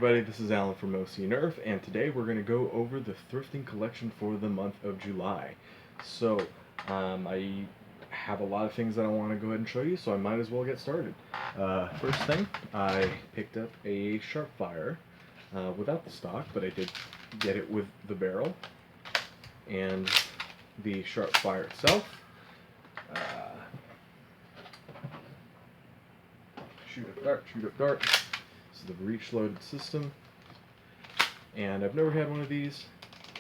everybody, this is Alan from OC Nerf, and today we're going to go over the thrifting collection for the month of July. So, I have a lot of things that I want to go ahead and show you, so I might as well get started. First thing, I picked up a Sharpfire without the stock, but I did get it with the barrel and the Sharpfire itself. Shoot up dart, shoot up dart. This is the breech-loaded system, and I've never had one of these,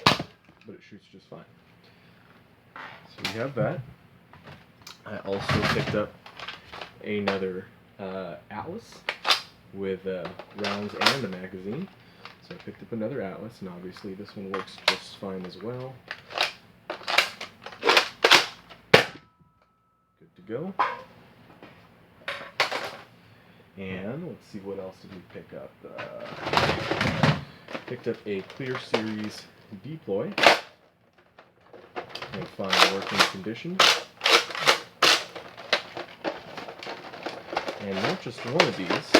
but it shoots just fine. So we have that. I also picked up another Atlas with rounds and a magazine. So I picked up another Atlas, and obviously this one works just fine as well. Good to go. And let's see, what else did we pick up? Picked up a Clear Series Deploy in fine working condition. And not just one of these,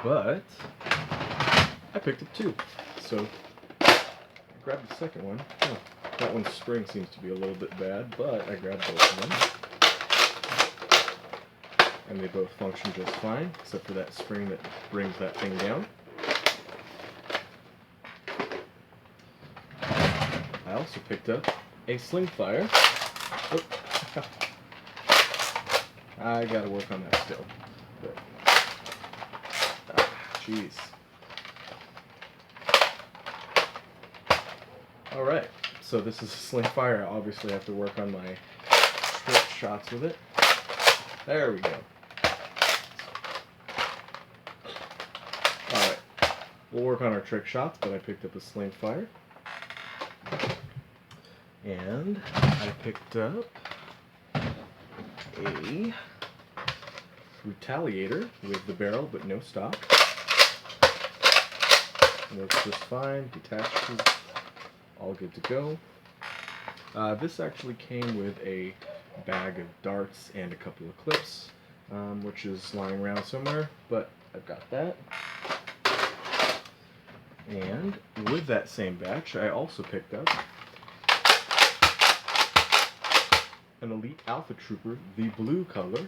but I picked up two. So I grabbed the second one. Oh, that one's spring seems to be a little bit bad, but I grabbed both of them. And they both function just fine, except for that spring that brings that thing down. I also picked up a Slingfire. Oh. I gotta work on that still. Jeez. Alright, so this is a Slingfire. I obviously have to work on my trick shots with it. There we go. Alright, we'll work on our trick shots, but I picked up a Slingfire. And I picked up a Retaliator with the barrel, but no stock. Works just fine, detaches, all good to go. This actually came with a bag of darts and a couple of clips, which is lying around somewhere, but I've got that. And with that same batch, I also picked up an Elite Alpha Trooper, the blue color,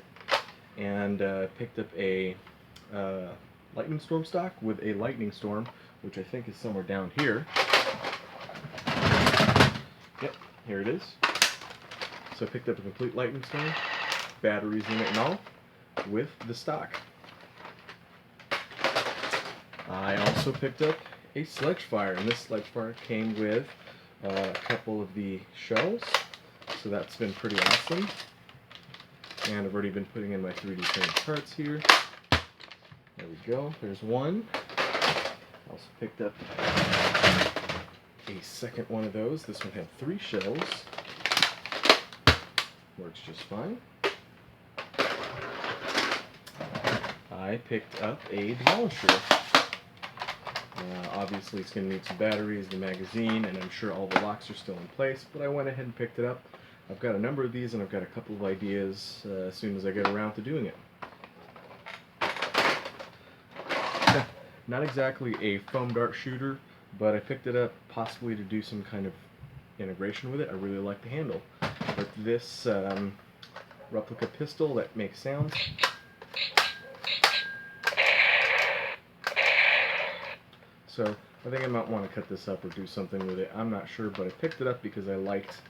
and picked up a Lightning Storm stock with a Lightning Storm, which I think is somewhere down here. Yep, here it is. So I picked up a complete Lightning Storm, batteries in it and all, with the stock. I also picked up a Sledgefire, and this Sledgefire came with a couple of the shells, so that's been pretty awesome. And I've already been putting in my 3D printed parts here. There we go, there's one. I also picked up a second one of those. This one had 3 shells. Works just fine. I picked up a Demolisher. Obviously it's going to need some batteries, the magazine, and I'm sure all the locks are still in place, but I went ahead and picked it up. I've got a number of these, and I've got a couple of ideas as soon as I get around to doing it. Not exactly a foam dart shooter, but I picked it up possibly to do some kind of integration with it. I really like the handle. But this Replica Pistol that makes sounds. So I think I might want to cut this up or do something with it. I'm not sure, but I picked it up because I liked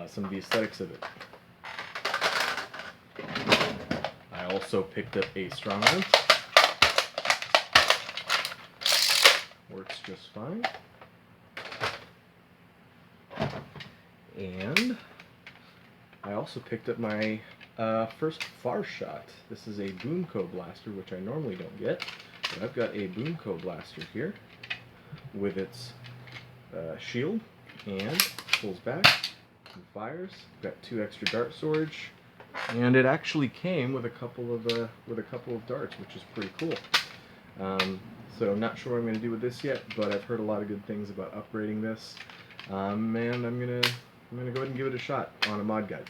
some of the aesthetics of it. I also picked up a Strong Arm. Works just fine. And I also picked up my first Far Shot. This is a Boomco blaster, which I normally don't get, but I've got a Boomco blaster here with its shield, and pulls back and fires. Got 2 extra dart storage, and it actually came with a couple of darts, which is pretty cool. So I'm not sure what I'm going to do with this yet, but I've heard a lot of good things about upgrading this, and I'm gonna go ahead and give it a shot on a mod guide.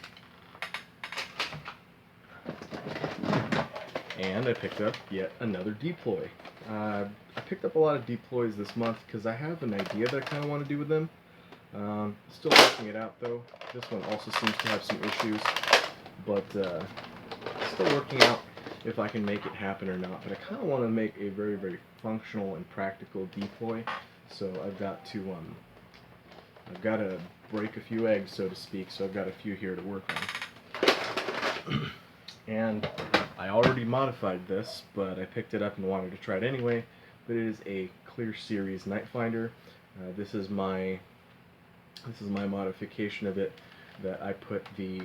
And I picked up yet another deploy. I picked up a lot of deploys this month because I have an idea that I kind of want to do with them. Still working it out though. This one also seems to have some issues, but still working out if I can make it happen or not. But I kind of want to make a very, very functional and practical deploy, so I've got to break a few eggs, so to speak. So I've got a few here to work on. And I already modified this, but I picked it up and wanted to try it anyway. But it is a Clear Series Night Finder. This is my modification of it. That I put the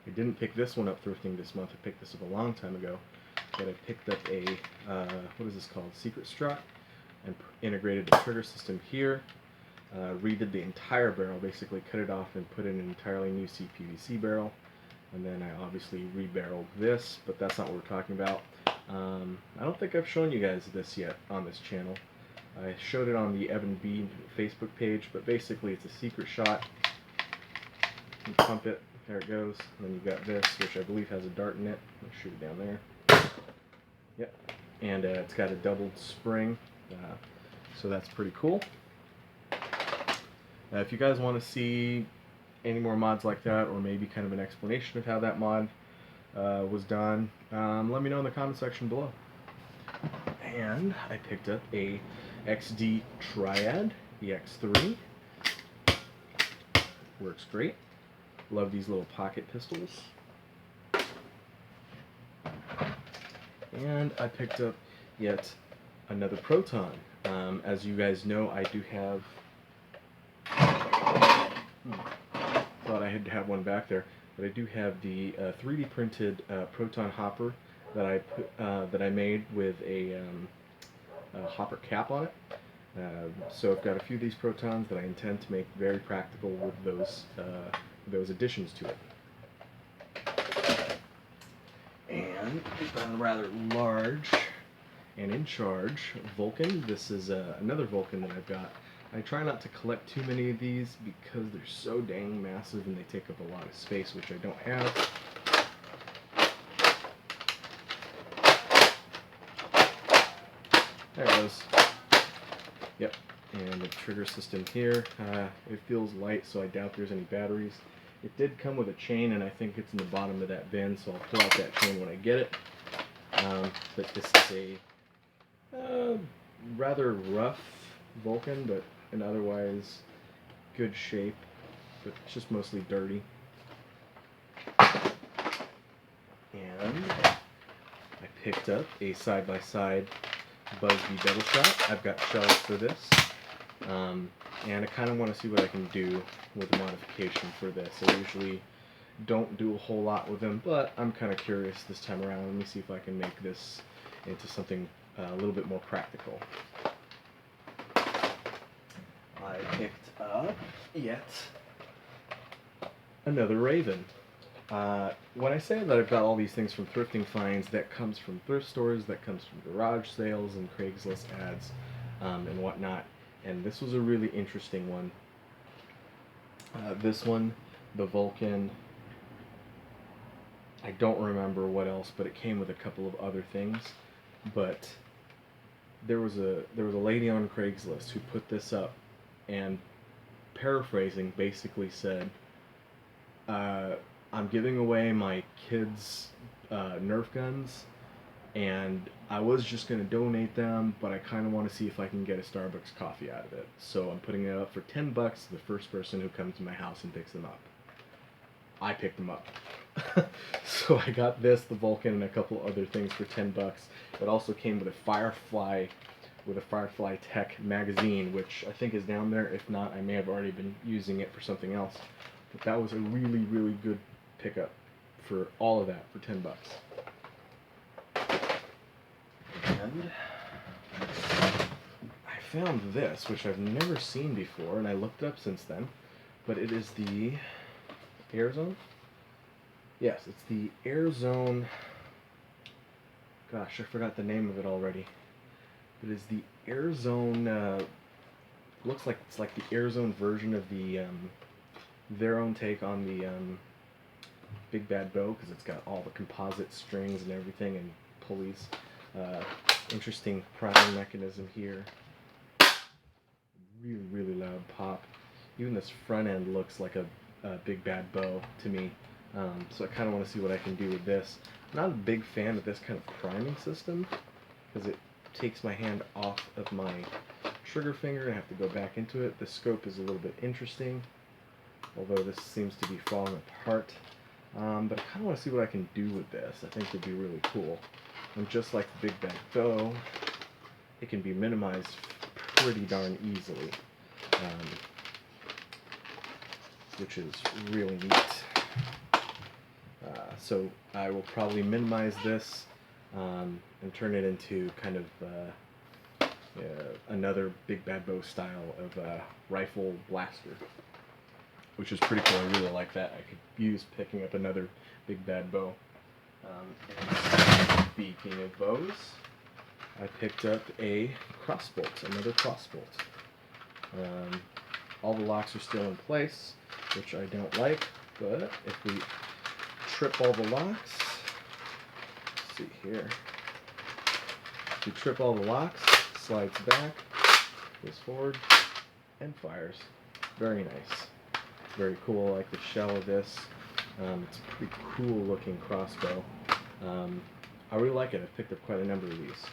I didn't pick this one up thrifting this month. I picked this up a long time ago. But I picked up a what is this called? Secret strut, and integrated the trigger system here. Redid the entire barrel, basically cut it off and put in an entirely new CPVC barrel. And then I obviously rebarreled this, but that's not what we're talking about. I don't think I've shown you guys this yet on this channel. I showed it on the Evan B Facebook page, but basically it's a secret shot. You pump it, there it goes. And then you've got this, which I believe has a dart in it. Let's shoot it down there. Yep. And it's got a doubled spring, so that's pretty cool. If you guys want to see any more mods like that, or maybe kind of an explanation of how that mod was done, let me know in the comment section below. And I picked up a XD Triad EX3. Works great. Love these little pocket pistols. And I picked up yet another Proton. As you guys know, I do have thought I had to have one back there, but I do have the 3D printed Proton hopper that I made with a hopper cap on it. So I've got a few of these Protons that I intend to make very practical with those additions to it. And we've got a rather large and in charge Vulcan. This is another Vulcan that I've got. I try not to collect too many of these because they're so dang massive and they take up a lot of space, which I don't have. There it goes. Yep, and the trigger system here. It feels light, so I doubt there's any batteries. It did come with a chain, and I think it's in the bottom of that bin, so I'll pull out that chain when I get it. But this is a rather rough Vulcan, but in otherwise good shape, but it's just mostly dirty. And I picked up a side-by-side Busby double shot. I've got shells for this, and I kind of want to see what I can do with a modification for this. I usually don't do a whole lot with them, but I'm kind of curious this time around. Let me see if I can make this into something a little bit more practical. I picked up yet another Raven. When I say that I've got all these things from thrifting finds, that comes from thrift stores, that comes from garage sales and Craigslist ads and whatnot. And this was a really interesting one. This one, the Vulcan, I don't remember what else, but it came with a couple of other things. But there was a lady on Craigslist who put this up, and paraphrasing basically said, I'm giving away my kids' Nerf guns, and I was just going to donate them, but I kind of want to see if I can get a Starbucks coffee out of it. So I'm putting it up for $10 to the first person who comes to my house and picks them up. I picked them up. So I got this, the Vulcan, and a couple other things for $10. It also came with a Firefly Tech magazine, which I think is down there. If not, I may have already been using it for something else. But that was a really, really good pickup for all of that for $10. And I found this, which I've never seen before, and I looked it up since then. But it is the AirZone. Yes, it's the AirZone. Gosh, I forgot the name of it already. It is the AirZone. Looks like it's like the AirZone version of the their own take on the Big Bad Bow, because it's got all the composite strings and everything and pulleys. interesting priming mechanism here. Really, really loud pop. Even this front end looks like a big bad bow to me. So I kind of want to see what I can do with this. I'm not a big fan of this kind of priming system because it takes my hand off of my trigger finger. I have to go back into it. The scope is a little bit interesting, although this seems to be falling apart. But I kind of want to see what I can do with this. I think it'd be really cool. And just like the big bad bow, it can be minimized pretty darn easily, which is really neat. So I will probably minimize this and turn it into kind of another big bad bow style of rifle blaster, which is pretty cool. I really like that. I could use picking up another big bad bow. And speaking of bows, I picked up a crossbolt, another crossbolt. All the locks are still in place, which I don't like, but if we trip all the locks, let's see here, if we trip all the locks, slides back, goes forward, and fires. Very nice. Very cool. I like the shell of this. It's a pretty cool looking crossbow. I really like it. I've picked up quite a number of these.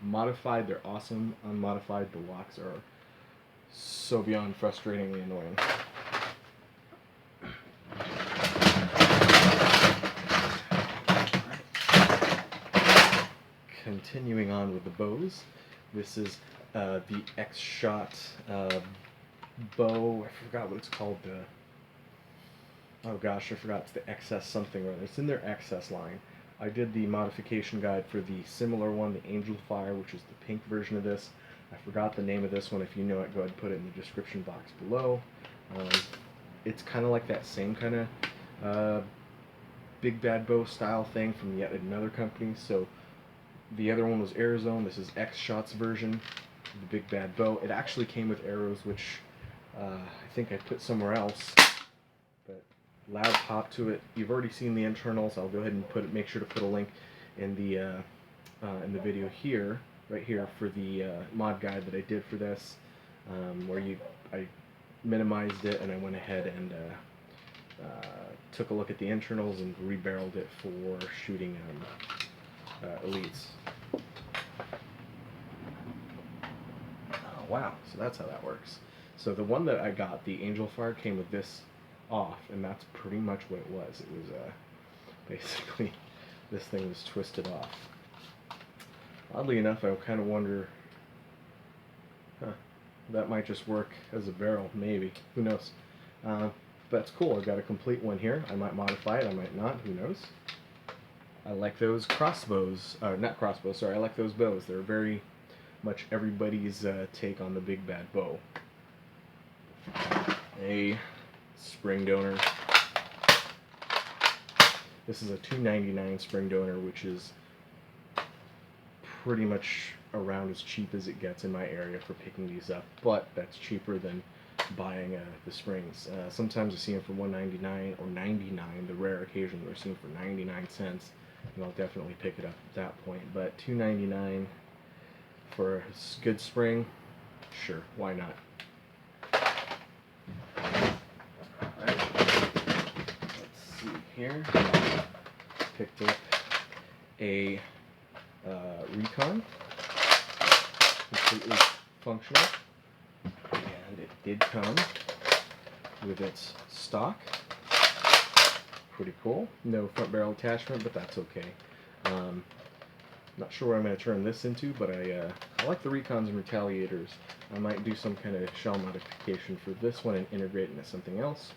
Modified, they're awesome. Unmodified, the locks are so beyond frustratingly annoying. Continuing on with the bows, this is the Xshot Bow. I forgot what it's called. Oh gosh, I forgot. It's the XS something or other. It's in their XS line. I did the modification guide for the similar one, the Angel Fire, which is the pink version of this. I forgot the name of this one. If you know it, go ahead and put it in the description box below. It's kind of like that same kind of big bad bow style thing from yet another company. So the other one was Arizona. This is Xshot's version of the big bad bow. It actually came with arrows, which I think I put somewhere else. But loud pop to it. You've already seen the internals. I'll go ahead and make sure to put a link in the video here, right here, for the mod guide that I did for this, where I minimized it and I went ahead and took a look at the internals and rebarreled it for shooting elites. Oh, wow, so that's how that works. So the one that I got, the Angel Fire, came with this off, and that's pretty much what it was. It was basically this thing was twisted off. Oddly enough, I kind of wonder, that might just work as a barrel, maybe. Who knows? But it's cool. I've got a complete one here. I might modify it, I might not. Who knows? I like those crossbows. Not crossbows, sorry. I like those bows. They're very much everybody's take on the big bad bow. A spring donor. This is a $2.99 spring donor, which is pretty much around as cheap as it gets in my area for picking these up, but that's cheaper than buying the springs. Sometimes I see them for $1.99 or $99, the rare occasion where I see them for 99 cents, and I'll definitely pick it up at that point. But $2.99 for a good spring, sure, why not? Alright, let's see here. Picked up a Recon, completely functional, and it did come with its stock. Pretty cool. No front barrel attachment, but that's okay. Not sure what I'm going to turn this into, but I like the Recons and Retaliators. I might do some kind of shell modification for this one and integrate it into something else.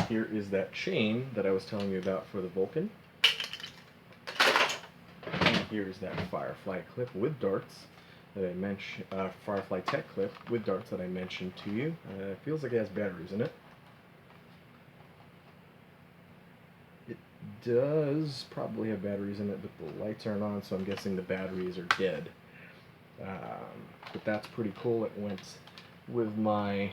Here is that chain that I was telling you about for the Vulcan. And here's that Firefly clip with darts that I mentioned, Firefly Tech clip with darts that I mentioned to you. It feels like it has batteries in it. It does probably have batteries in it, but the lights aren't on, so I'm guessing the batteries are dead. But that's pretty cool. It went with my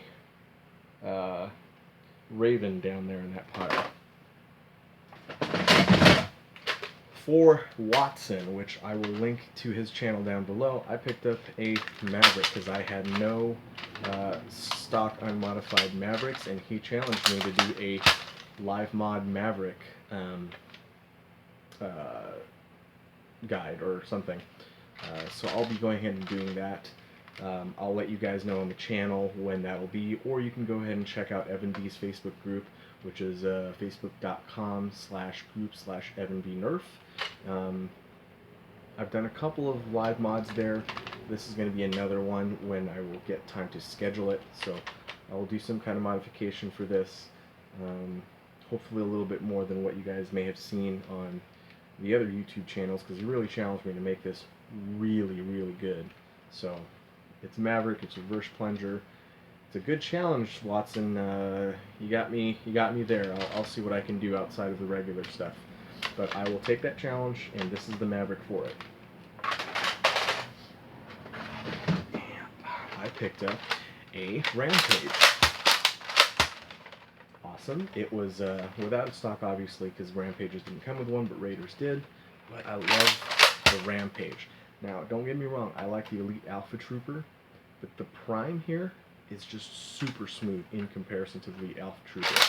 Raven down there in that pile. for Watson, which I will link to his channel down below, I picked up a Maverick because I had no stock unmodified Mavericks, and he challenged me to do a live mod Maverick guide or something. So I'll be going ahead and doing that. I'll let you guys know on the channel when that will be, or you can go ahead and check out Evan B's Facebook group, which is facebook.com/group/EvanBNerf. I've done a couple of live mods there. This is going to be another one when I will get time to schedule it, so I will do some kind of modification for this. Hopefully a little bit more than what you guys may have seen on the other YouTube channels, because he really challenged me to make this really, really good. So it's Maverick, it's a reverse plunger. It's a good challenge, Watson. You got me there. I'll see what I can do outside of the regular stuff. But I will take that challenge, and this is the Maverick for it. And I picked up a Rampage. Awesome. It was without a stock, obviously, because Rampages didn't come with one, but Raiders did. But I love the Rampage. Now, don't get me wrong, I like the Elite Alpha Trooper, but the Prime here is just super smooth in comparison to the Elite Alpha Trooper.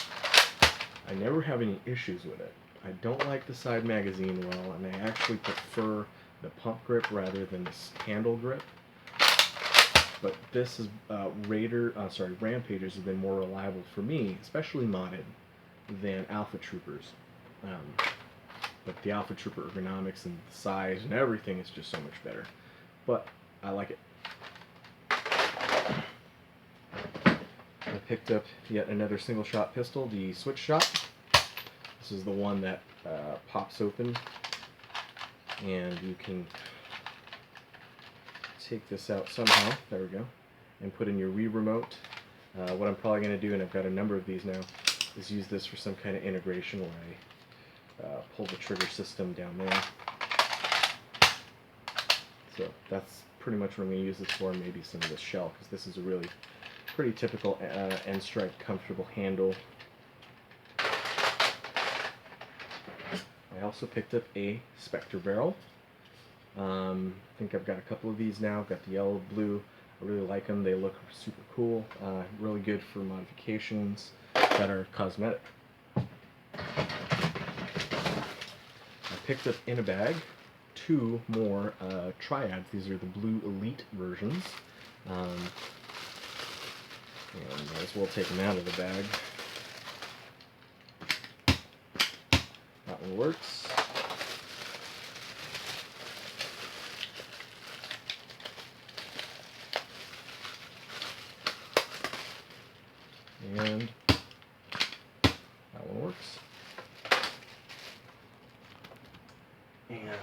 I never have any issues with it. I don't like the side magazine well, and I actually prefer the pump grip rather than the handle grip. But this is Rampages have been more reliable for me, especially modded, than Alpha Troopers. But the Alpha Trooper ergonomics and the size and everything is just so much better. But I like it. I picked up yet another single shot pistol, the switch shot. This is the one that pops open, and you can take this out somehow, there we go, and put in your Wii remote. What I'm probably going to do, and I've got a number of these now, is use this for some kind of integration where I pull the trigger system down there. So that's pretty much what I'm going to use this for, maybe some of this shell, because this is a really pretty typical end strike comfortable handle. I also picked up a Specter Barrel. I think I've got a couple of these now. I've got the yellow, blue. I really like them. They look super cool. Really good for modifications that are cosmetic. I picked up in a bag 2 more triads. These are the blue elite versions. And might as well take them out of the bag. That one works. And that one works. And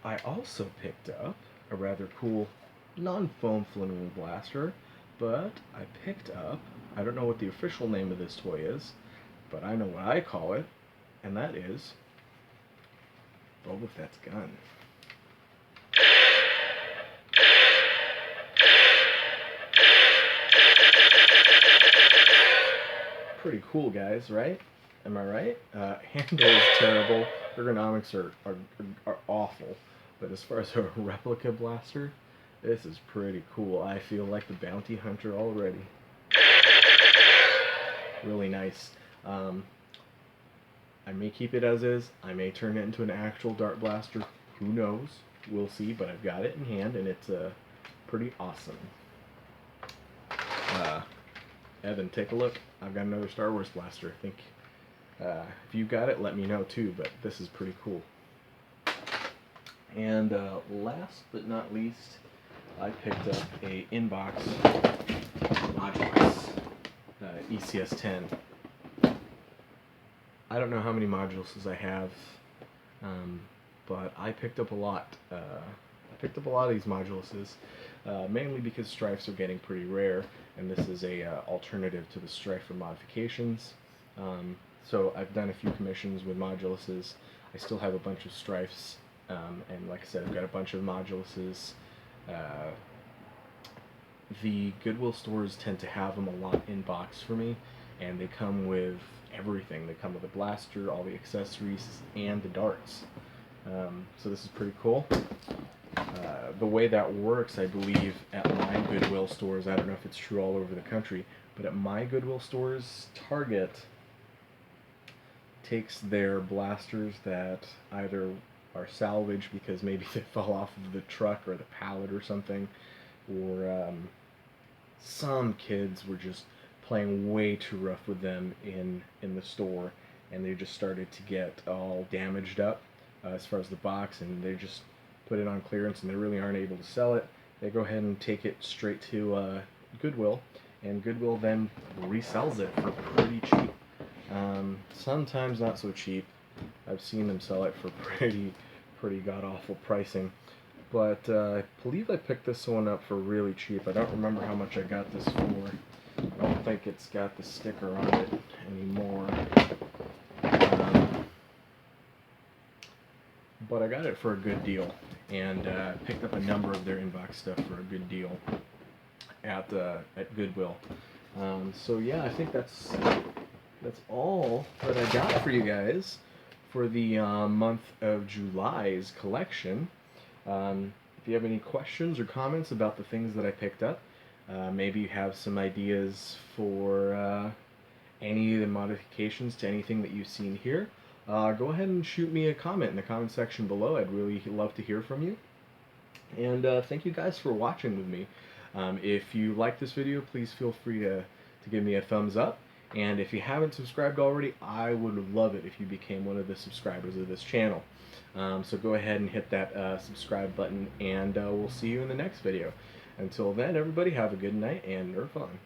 I also picked up a rather cool non-foam flammable blaster, but I picked up, I don't know what the official name of this toy is, but I know what I call it, and that is Boba Fett's gun. Pretty cool, guys, right? Am I right? Handle is terrible. Ergonomics are awful. But as far as a replica blaster, this is pretty cool. I feel like the bounty hunter already. Really nice. I may keep it as is. I may turn it into an actual dart blaster. Who knows? We'll see. But I've got it in hand, and it's pretty awesome. Evan, take a look. I've got another Star Wars blaster. I think if you got it, let me know too, but this is pretty cool. And last but not least, I picked up a inbox modulus ECS-10. I don't know how many moduluses I have, but I picked up a lot. I picked up a lot of these moduluses, mainly because strifes are getting pretty rare, and this is a alternative to the strife for modifications. So I've done a few commissions with moduluses. I still have a bunch of strifes, and like I said, I've got a bunch of moduluses. The Goodwill stores tend to have them a lot in box for me, and they come with everything. They come with a blaster, all the accessories, and the darts. So this is pretty cool. The way that works, I believe, at my Goodwill stores, I don't know if it's true all over the country, but at my Goodwill stores, Target takes their blasters that either are salvaged because maybe they fell off of the truck or the pallet or something, or some kids were just playing way too rough with them in the store, and they just started to get all damaged up as far as the box, and they just put it on clearance and they really aren't able to sell it. They go ahead and take it straight to Goodwill, and Goodwill then resells it for pretty cheap. Sometimes not so cheap. I've seen them sell it for pretty god-awful pricing. But I believe I picked this one up for really cheap. I don't remember how much I got this for. I don't think it's got the sticker on it anymore. But I got it for a good deal, and picked up a number of their inbox stuff for a good deal at Goodwill. So yeah, I think that's all that I got for you guys for the month of July's collection. If you have any questions or comments about the things that I picked up, maybe you have some ideas for any of the modifications to anything that you've seen here, go ahead and shoot me a comment in the comment section below. I'd really love to hear from you. And thank you guys for watching with me. If you like this video, please feel free to give me a thumbs up. And if you haven't subscribed already, I would love it if you became one of the subscribers of this channel. So go ahead and hit that subscribe button, and we'll see you in the next video. Until then, everybody, have a good night and Nerf on.